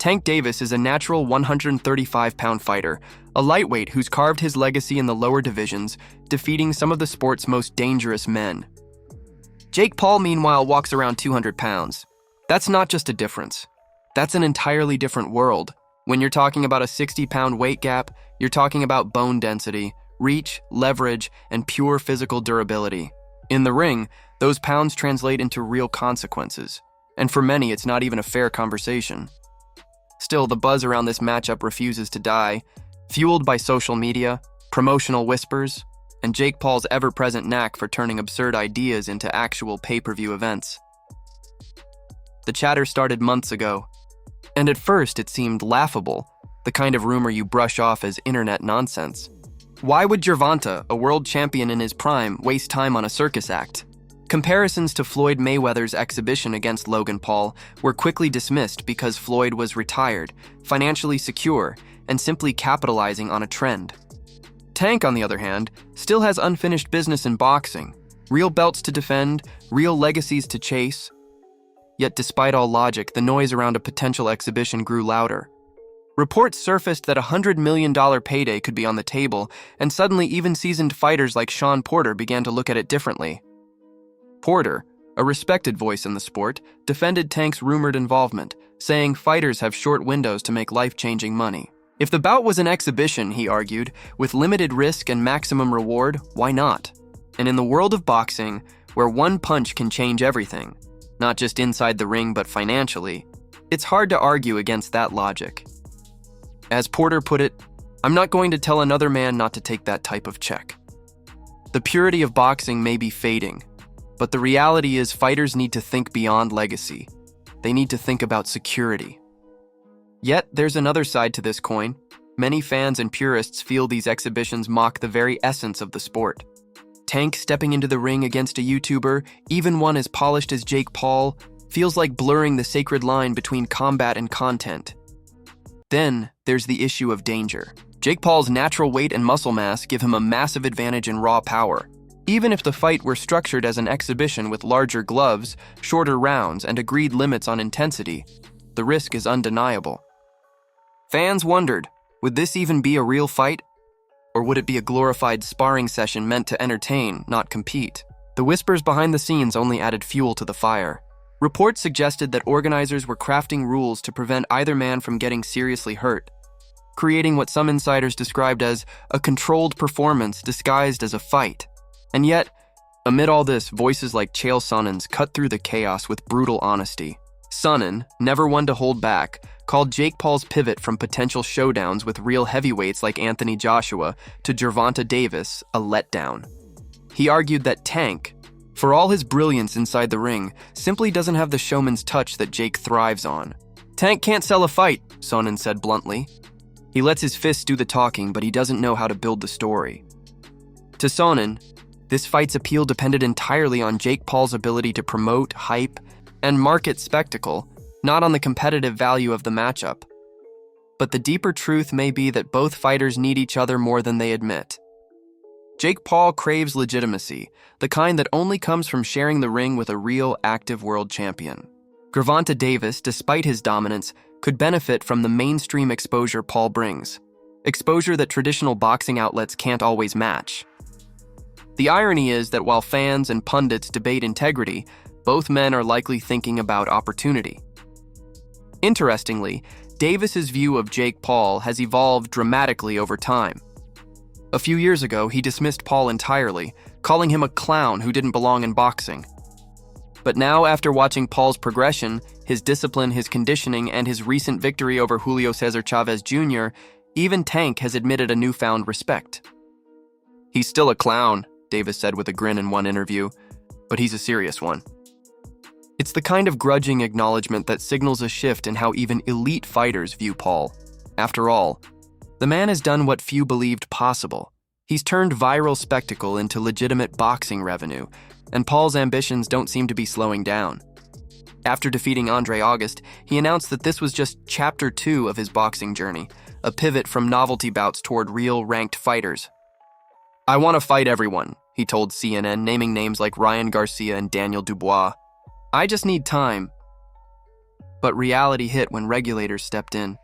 Tank Davis is a natural 135-pound fighter, a lightweight who's carved his legacy in the lower divisions, defeating some of the sport's most dangerous men. Jake Paul, meanwhile, walks around 200 pounds. That's not just a difference. That's an entirely different world. When you're talking about a 60-pound weight gap, you're talking about bone density, reach, leverage, and pure physical durability. In the ring, those pounds translate into real consequences. And for many, it's not even a fair conversation. Still, the buzz around this matchup refuses to die, fueled by social media, promotional whispers, and Jake Paul's ever-present knack for turning absurd ideas into actual pay-per-view events. The chatter started months ago, and at first it seemed laughable, the kind of rumor you brush off as internet nonsense. Why would Gervonta, a world champion in his prime, waste time on a circus act? Comparisons to Floyd Mayweather's exhibition against Logan Paul were quickly dismissed because Floyd was retired, financially secure, and simply capitalizing on a trend. Tank, on the other hand, still has unfinished business in boxing, real belts to defend, real legacies to chase. Yet despite all logic, the noise around a potential exhibition grew louder. Reports surfaced that a $100 million payday could be on the table, and suddenly even seasoned fighters like Shawn Porter began to look at it differently. Porter, a respected voice in the sport, defended Tank's rumored involvement, saying fighters have short windows to make life-changing money. If the bout was an exhibition, he argued, with limited risk and maximum reward, why not? And in the world of boxing, where one punch can change everything, not just inside the ring but financially, it's hard to argue against that logic. As Porter put it, "I'm not going to tell another man not to take that type of check." The purity of boxing may be fading, but the reality is fighters need to think beyond legacy. They need to think about security. Yet, there's another side to this coin. Many fans and purists feel these exhibitions mock the very essence of the sport. Tank stepping into the ring against a YouTuber, even one as polished as Jake Paul, feels like blurring the sacred line between combat and content. Then, there's the issue of danger. Jake Paul's natural weight and muscle mass give him a massive advantage in raw power. Even if the fight were structured as an exhibition with larger gloves, shorter rounds, and agreed limits on intensity, the risk is undeniable. Fans wondered, would this even be a real fight? Or would it be a glorified sparring session meant to entertain, not compete? The whispers behind the scenes only added fuel to the fire. Reports suggested that organizers were crafting rules to prevent either man from getting seriously hurt, creating what some insiders described as a controlled performance disguised as a fight. And yet, amid all this, voices like Chael Sonnen's cut through the chaos with brutal honesty. Sonnen, never one to hold back, called Jake Paul's pivot from potential showdowns with real heavyweights like Anthony Joshua to Gervonta Davis a letdown. He argued that Tank, for all his brilliance inside the ring, simply doesn't have the showman's touch that Jake thrives on. "Tank can't sell a fight," Sonnen said bluntly. "He lets his fists do the talking, but he doesn't know how to build the story." To Sonnen, this fight's appeal depended entirely on Jake Paul's ability to promote, hype, and market spectacle, not on the competitive value of the matchup. But the deeper truth may be that both fighters need each other more than they admit. Jake Paul craves legitimacy, the kind that only comes from sharing the ring with a real, active world champion. Gervonta Davis, despite his dominance, could benefit from the mainstream exposure Paul brings, exposure that traditional boxing outlets can't always match. The irony is that while fans and pundits debate integrity, both men are likely thinking about opportunity. Interestingly, Davis's view of Jake Paul has evolved dramatically over time. A few years ago, he dismissed Paul entirely, calling him a clown who didn't belong in boxing. But now, after watching Paul's progression, his discipline, his conditioning, and his recent victory over Julio Cesar Chavez Jr., even Tank has admitted a newfound respect. "He's still a clown," Davis said with a grin in one interview, "but he's a serious one." It's the kind of grudging acknowledgement that signals a shift in how even elite fighters view Paul. After all, the man has done what few believed possible. He's turned viral spectacle into legitimate boxing revenue, and Paul's ambitions don't seem to be slowing down. After defeating Andre August, he announced that this was just chapter 2 of his boxing journey, a pivot from novelty bouts toward real ranked fighters. "I want to fight everyone," he told CNN, naming names like Ryan Garcia and Daniel Dubois. "I just need time." But reality hit when regulators stepped in.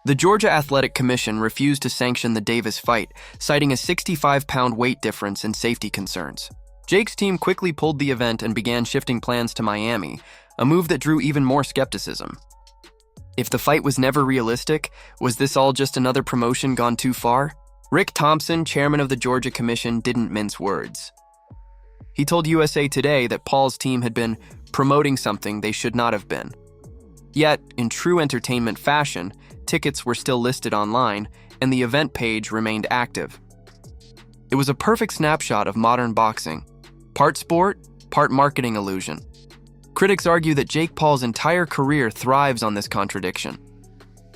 The Georgia Athletic Commission refused to sanction the Davis fight, citing a 65-pound weight difference and safety concerns. Jake's team quickly pulled the event and began shifting plans to Miami, a move that drew even more skepticism. If the fight was never realistic, was this all just another promotion gone too far? Rick Thompson, chairman of the Georgia Commission, didn't mince words. He told USA Today that Paul's team had been promoting something they should not have been. Yet, in true entertainment fashion, tickets were still listed online, and the event page remained active. It was a perfect snapshot of modern boxing. Part sport, part marketing illusion. Critics argue that Jake Paul's entire career thrives on this contradiction.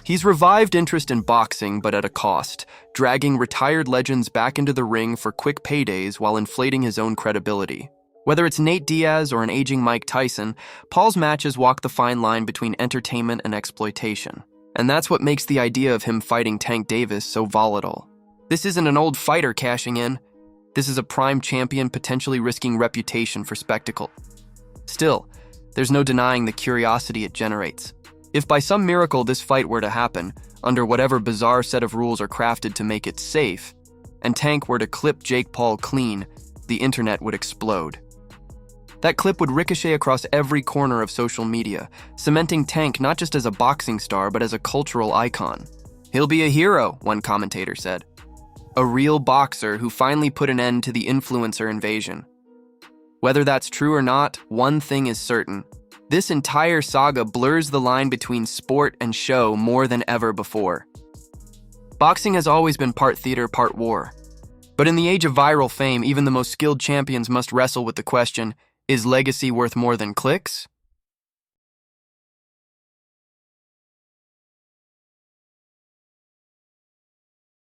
He's revived interest in boxing, but at a cost, dragging retired legends back into the ring for quick paydays while inflating his own credibility. Whether it's Nate Diaz or an aging Mike Tyson, Paul's matches walk the fine line between entertainment and exploitation. And that's what makes the idea of him fighting Tank Davis so volatile. This isn't an old fighter cashing in. This is a prime champion potentially risking reputation for spectacle. Still, there's no denying the curiosity it generates. If by some miracle this fight were to happen, under whatever bizarre set of rules are crafted to make it safe, and Tank were to clip Jake Paul clean, the internet would explode. That clip would ricochet across every corner of social media, cementing Tank not just as a boxing star, but as a cultural icon. "He'll be a hero," one commentator said. A real boxer who finally put an end to the influencer invasion. Whether that's true or not, one thing is certain. This entire saga blurs the line between sport and show more than ever before. Boxing has always been part theater, part war. But in the age of viral fame, even the most skilled champions must wrestle with the question, is legacy worth more than clicks?